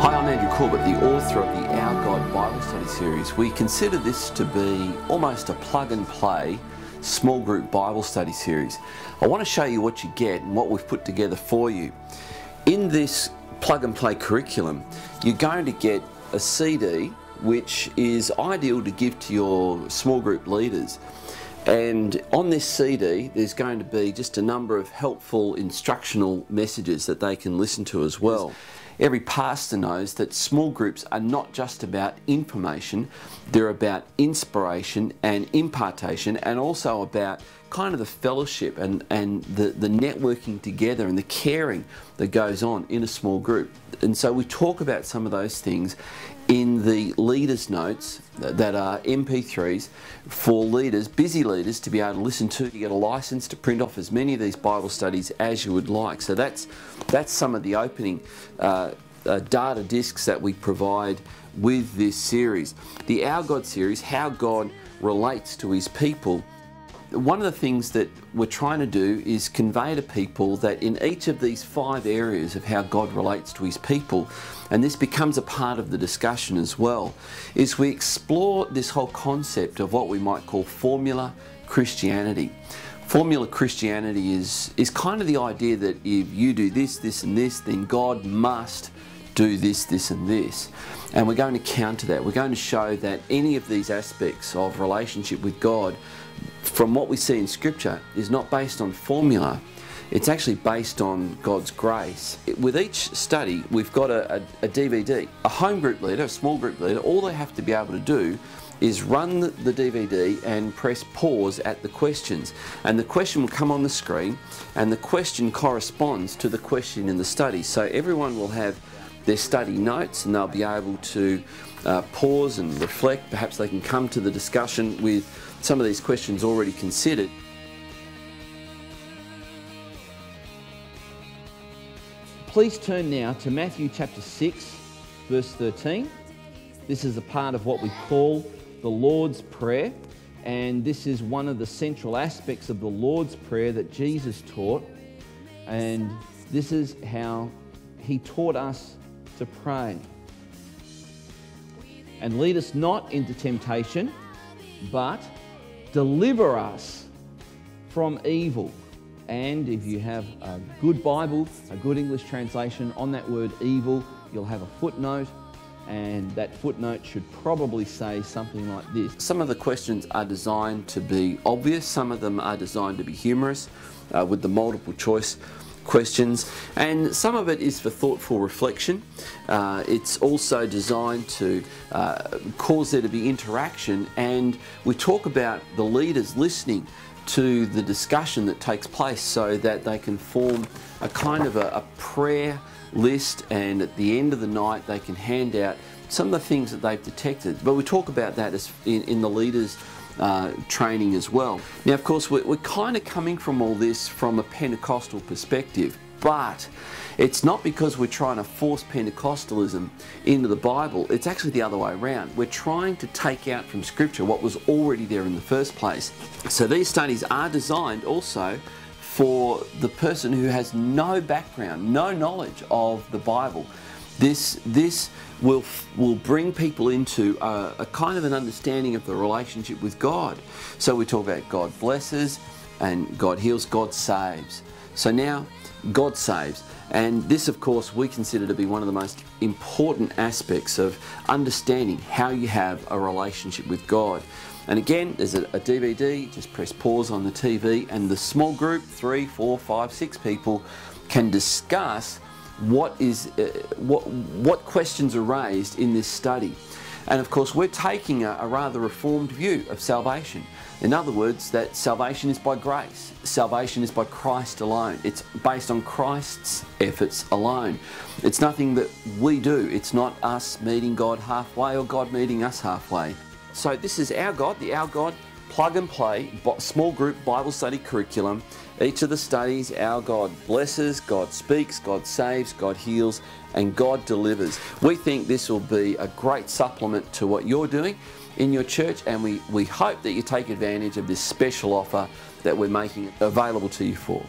Hi, I'm Andrew Corbett, the author of the Our God Bible Study series. We consider this to be almost a plug-and-play small group Bible study series. I want to show you what you get and what we've put together for you. In this plug-and-play curriculum, you're going to get a CD which is ideal to give to your small group leaders. And on this CD, there's going to be just a number of helpful instructional messages that they can listen to as well. Every pastor knows that small groups are not just about information, they're about inspiration and impartation, and also about kind of the fellowship and the networking together and the caring that goes on in a small group. And so we talk about some of those things in the leaders' notes that are MP3s for leaders, busy leaders, to be able to listen to. You get a license to print off as many of these Bible studies as you would like. So that's some of the opening data discs that we provide with this series. The Our God series, how God relates to His people. One of the things that we're trying to do is convey to people that in each of these 5 areas of how God relates to His people, and this becomes a part of the discussion as well, is we explore this whole concept of what we might call formula Christianity. Formula Christianity is kind of the idea that if you do this, this and this, then God must do this, this and this. And we're going to counter that. We're going to show that any of these aspects of relationship with God, from what we see in Scripture, is not based on formula. It's actually based on God's grace. With each study, we've got a DVD. A home group leader, a small group leader, all they have to be able to do is run the DVD and press pause at the questions. And the question will come on the screen, and the question corresponds to the question in the study. So everyone will have their study notes, and they'll be able to pause and reflect. Perhaps they can come to the discussion with some of these questions already considered. Please turn now to Matthew chapter 6, verse 13. This is a part of what we call the Lord's Prayer, and this is one of the central aspects of the Lord's Prayer that Jesus taught, and this is how He taught us to pray. And lead us not into temptation, but deliver us from evil. And if you have a good Bible, a good English translation on that word evil, you'll have a footnote, and that footnote should probably say something like this. Some of the questions are designed to be obvious, some of them are designed to be humorous with the multiple choice questions, and some of it is for thoughtful reflection. It's also designed to cause there to be interaction, and we talk about the leaders listening to the discussion that takes place so that they can form a kind of a prayer list, and at the end of the night they can hand out some of the things that they've detected. But we talk about that as in the leaders training as well. Now, of course, we're kind of coming from all this from a Pentecostal perspective, but it's not because we're trying to force Pentecostalism into the Bible. It's actually the other way around. We're trying to take out from Scripture what was already there in the first place. So these studies are designed also for the person who has no background, no knowledge of the Bible. This will bring people into a kind of an understanding of the relationship with God. So we talk about God blesses and God heals, God saves. So now God saves. And this, of course, we consider to be one of the most important aspects of understanding how you have a relationship with God. And again, there's a DVD, just press pause on the TV, and the small group, 3, 4, 5, 6 people, can discuss what questions are raised in this study. And of course, we're taking a rather reformed view of salvation. In other words, that salvation is by grace. Salvation is by Christ alone. It's based on Christ's efforts alone. It's nothing that we do. It's not us meeting God halfway or God meeting us halfway. So this is Our God, the Our God plug and play small group Bible study curriculum. Each of the studies, Our God blesses, God speaks, God saves, God heals, and God delivers. We think this will be a great supplement to what you're doing in your church, and we hope that you take advantage of this special offer that we're making available to you for.